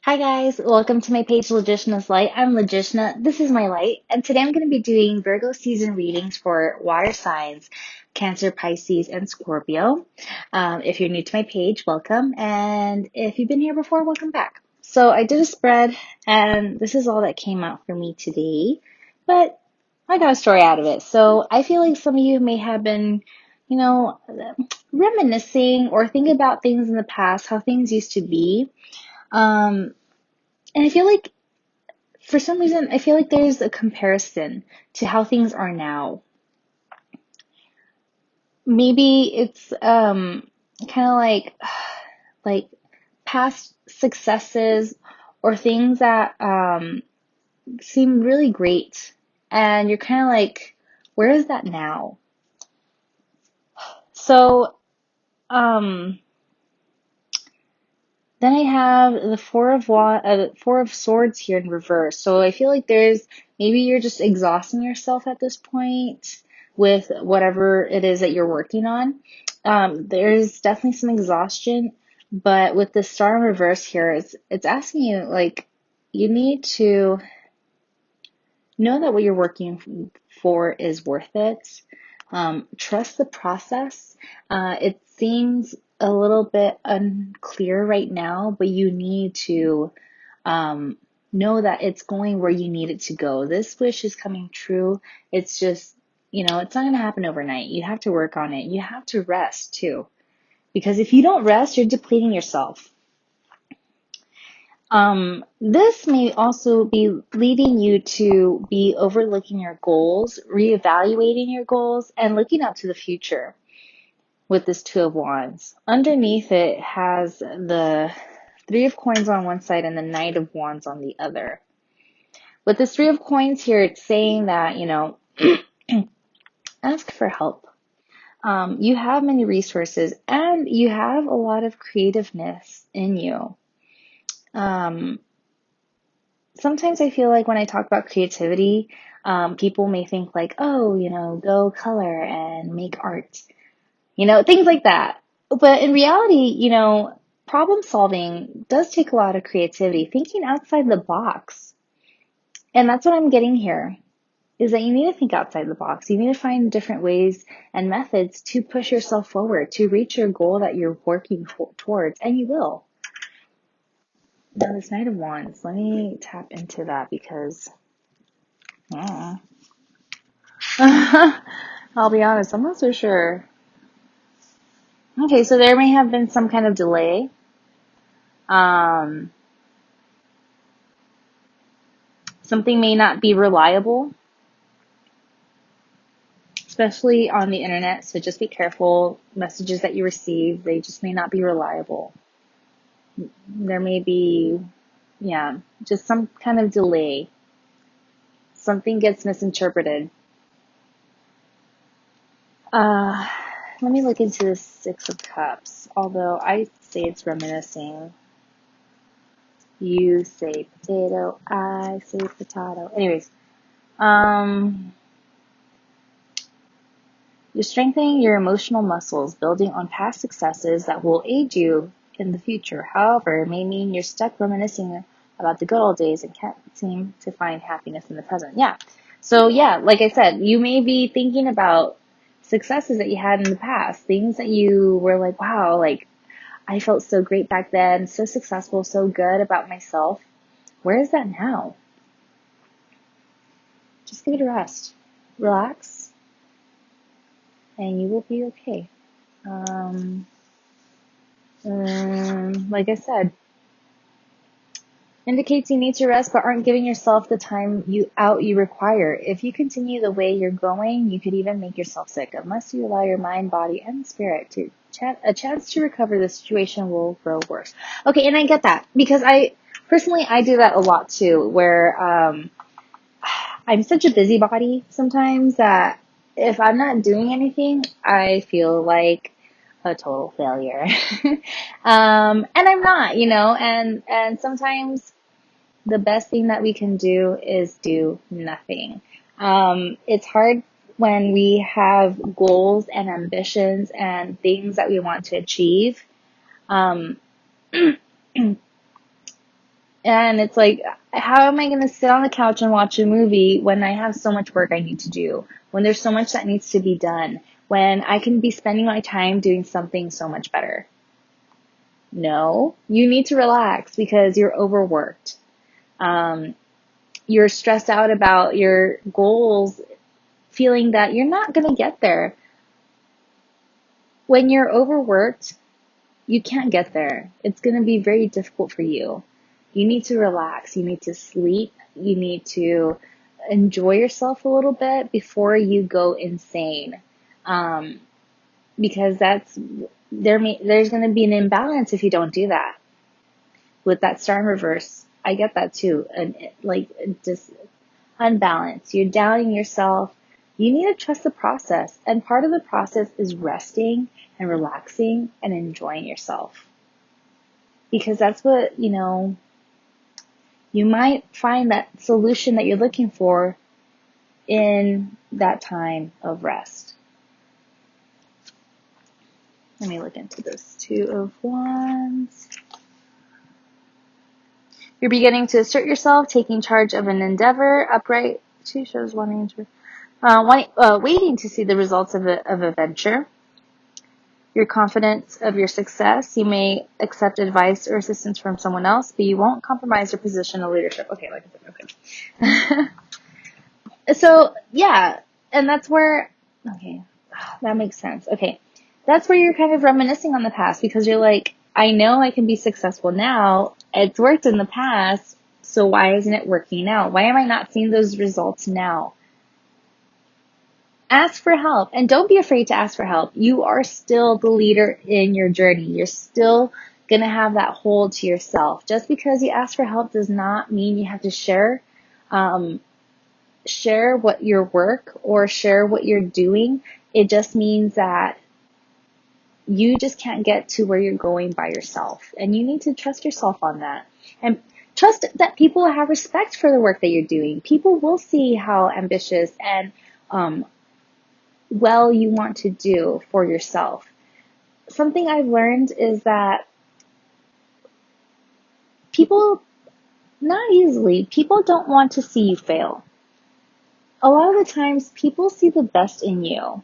Hi guys, welcome to my page Logiciana's Light. I'm Logiciana. This is my light, and today I'm going to be doing Virgo season readings for water signs, Cancer, Pisces, and Scorpio. If you're new to my page, welcome, and if you've been here before, welcome back. So I did a spread, and this is all that came out for me today, but I got a story out of it. So I feel like some of you may have been, you know, reminiscing or thinking about things in the past, how things used to be. Um, and I feel like for some reason, I feel like there's a comparison to how things are now. Maybe it's kind of like past successes or things that seem really great, and you're kind of like, where is that now? So um, then I have the Four of Swords here in reverse. So I feel like maybe you're just exhausting yourself at this point with whatever it is that you're working on. There's definitely some exhaustion, but with the Star in reverse here, it's asking you, like, you need to know that what you're working for is worth it. Trust the process. It seems a little bit unclear right now, but you need to um, know that it's going where you need it to go. This wish is coming true. It's just, it's not going to happen overnight. You have to work on it. You have to rest too. Because if you don't rest, you're depleting yourself. This may also be leading you to be overlooking your goals, reevaluating your goals, and looking out to the future with this Two of Wands. Underneath it has the Three of Coins on one side and the Knight of Wands on the other. With this Three of Coins here, it's saying that, ask for help. You have many resources and you have a lot of creativeness in you. Sometimes I feel like when I talk about creativity, people may think like, oh, go color and make art, things like that. But in reality, problem solving does take a lot of creativity, thinking outside the box. And that's what I'm getting here, is that you need to think outside the box. You need to find different ways and methods to push yourself forward, to reach your goal that you're working towards, and you will. Now, this Knight of Wands, let me tap into that because I'll be honest, I'm not so sure. Okay, so there may have been some kind of delay. Um, Something may not be reliable, especially on the internet. So just be careful. Messages that you receive, they just may not be reliable. There may be, just some kind of delay. Something gets misinterpreted. Uh, Let me look into the Six of Cups. Although I say it's reminiscing. You say potato, I say potato. Anyways, you're strengthening your emotional muscles, building on past successes that will aid you in the future. However, it may mean you're stuck reminiscing about the good old days and can't seem to find happiness in the present. Yeah. So yeah, like I said, you may be thinking about successes that you had in the past, things that you were like, wow, like I felt so great back then, so successful, so good about myself. Where is that now? Just give it a rest. Relax, and you will be okay. Like I said, indicates you need to rest but aren't giving yourself the time you require. If you continue the way you're going, you could even make yourself sick. Unless you allow your mind, body, and spirit to a chance to recover, the situation will grow worse. Okay, and I get that because I do that a lot too, where I'm such a busybody sometimes that if I'm not doing anything, I feel like a total failure. And I'm not, and sometimes the best thing that we can do is do nothing. It's hard when we have goals and ambitions and things that we want to achieve. Um, And it's like, how am I going to sit on the couch and watch a movie when I have so much work I need to do? When there's so much that needs to be done? When I can be spending my time doing something so much better? No, you need to relax because you're overworked. You're stressed out about your goals, feeling that you're not going to get there. When you're overworked, you can't get there. It's going to be very difficult for you. You need to relax. You need to sleep. You need to enjoy yourself a little bit before you go insane. Because there's going to be an imbalance if you don't do that. With that star in reverse, I get that too. And just unbalance. You're doubting yourself. You need to trust the process. And part of the process is resting and relaxing and enjoying yourself. Because that's what, you might find that solution that you're looking for in that time of rest. Let me look into this. 2 of Wands. You're beginning to assert yourself, taking charge of an endeavor. Upright. 2 shows waiting to see the results of a venture. You're confident of your success. You may accept advice or assistance from someone else, but you won't compromise your position of leadership. Okay, like I said, okay. So, yeah, and that's where, okay, that makes sense. Okay, that's where you're kind of reminiscing on the past because you're like, I know I can be successful now. It's worked in the past, so why isn't it working now? Why am I not seeing those results now? Ask for help, and don't be afraid to ask for help. You are still the leader in your journey. You're still going to have that hold to yourself. Just because you ask for help does not mean you have to share what your work or share what you're doing. It just means that you just can't get to where you're going by yourself, and you need to trust yourself on that. And trust that people have respect for the work that you're doing. People will see how ambitious and well you want to do for yourself. Something I've learned is that people don't want to see you fail. A lot of the times people see the best in you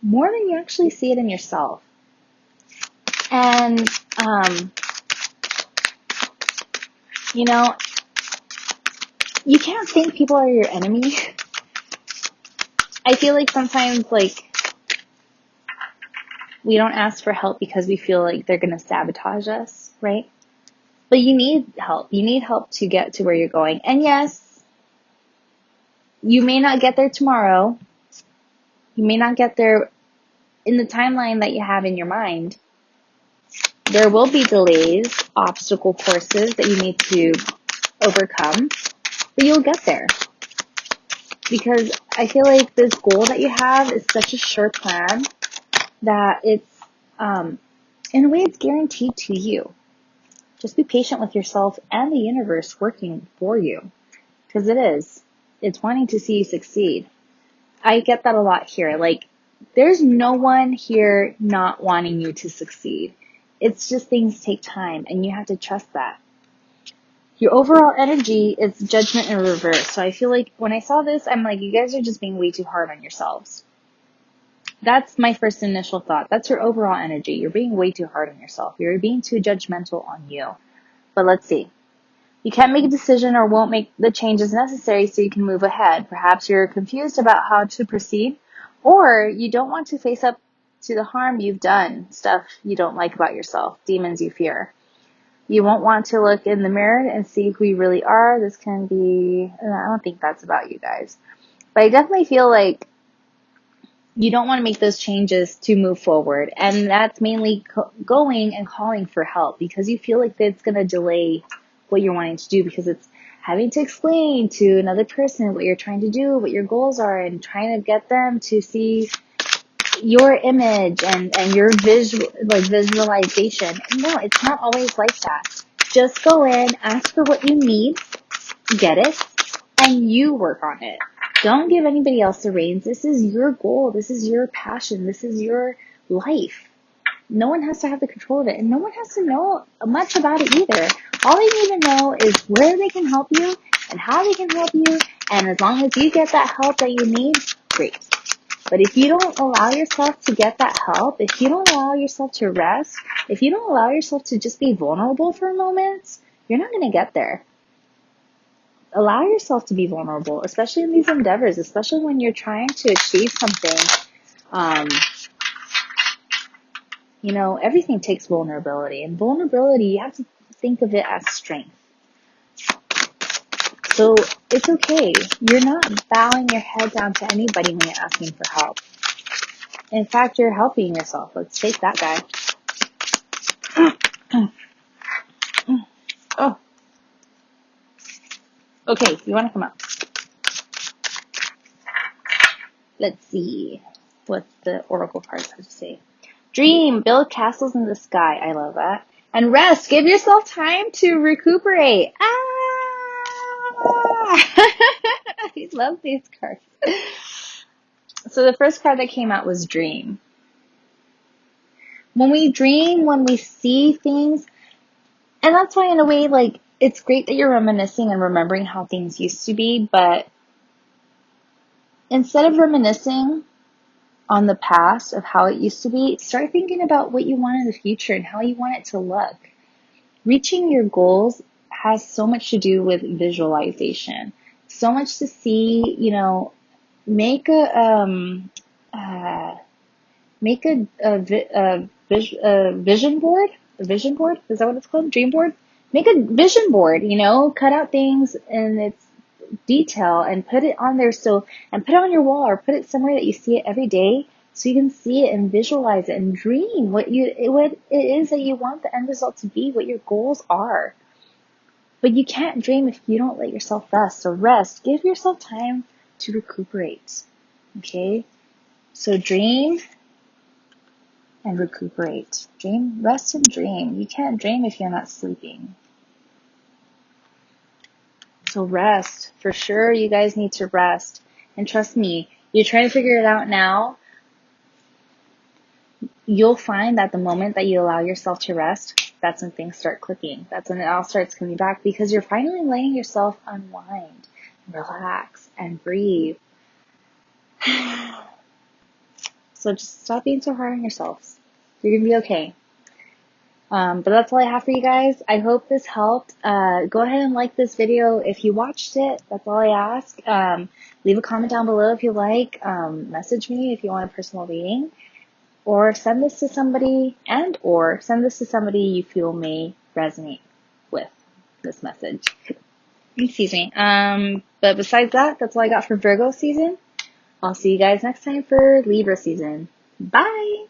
more than you actually see it in yourself. And, you can't think people are your enemy. I feel like sometimes, we don't ask for help because we feel like they're going to sabotage us, right? But you need help. You need help to get to where you're going. And yes, you may not get there tomorrow. You may not get there in the timeline that you have in your mind. There will be delays, obstacle courses that you need to overcome, but you'll get there. Because I feel like this goal that you have is such a sure plan that it's, in a way, it's guaranteed to you. Just be patient with yourself and the universe working for you. Because it is. It's wanting to see you succeed. I get that a lot here. There's no one here not wanting you to succeed. It's just things take time, and you have to trust that. Your overall energy is judgment in reverse. So I feel like when I saw this, I'm like, you guys are just being way too hard on yourselves. That's my first initial thought. That's your overall energy. You're being way too hard on yourself. You're being too judgmental on you. But let's see. You can't make a decision or won't make the changes necessary so you can move ahead. Perhaps you're confused about how to proceed, or you don't want to face up to the harm you've done, stuff you don't like about yourself, demons you fear. You won't want to look in the mirror and see who you really are. This can be, I don't think that's about you guys. But I definitely feel like you don't want to make those changes to move forward. And that's mainly going and calling for help because you feel like it's going to delay what you're wanting to do because it's having to explain to another person what you're trying to do, what your goals are, and trying to get them to see your image and your visualization. No, it's not always like that. Just go in, ask for what you need, get it, and you work on it. Don't give anybody else the reins. This is your goal. This is your passion. This is your life. No one has to have the control of it, and no one has to know much about it either. All they need to know is where they can help you and how they can help you, and as long as you get that help that you need, great. But if you don't allow yourself to get that help, if you don't allow yourself to rest, if you don't allow yourself to just be vulnerable for a moment, you're not going to get there. Allow yourself to be vulnerable, especially in these endeavors, especially when you're trying to achieve something. Everything takes vulnerability, and vulnerability, you have to think of it as strength. So it's okay. You're not bowing your head down to anybody when you're asking for help. In fact, you're helping yourself. Let's take that guy. Oh, okay. You want to come up? Let's see what the oracle cards have to say. Dream, build castles in the sky. I love that. And rest. Give yourself time to recuperate. I love these cards. So the first card that came out was dream. When we dream, when we see things, and that's why in a way, like, it's great that you're reminiscing and remembering how things used to be, but instead of reminiscing on the past of how it used to be, start thinking about what you want in the future and how you want it to look. Reaching your goals has so much to do with visualization. So much to see, make a vision board. A vision board? Is that what it's called? Dream board? Make a vision board, cut out things in its detail and put it on there and put it on your wall or put it somewhere that you see it every day so you can see it and visualize it and dream what it is that you want the end result to be, what your goals are. But you can't dream if you don't let yourself rest. So rest. Give yourself time to recuperate. Okay? So dream and recuperate. Dream, rest and dream. You can't dream if you're not sleeping. So rest. For sure, you guys need to rest. And trust me, you're trying to figure it out now. You'll find that the moment that you allow yourself to rest, that's when things start clicking. That's when it all starts coming back because you're finally letting yourself unwind, relax, and breathe. So just stop being so hard on yourselves. You're going to be okay. But that's all I have for you guys. I hope this helped. Go ahead and like this video if you watched it. That's all I ask. Leave a comment down below if you like. Message me if you want a personal reading. Or send this to somebody you feel may resonate with this message. Excuse me. But besides that, that's all I got for Virgo season. I'll see you guys next time for Libra season. Bye!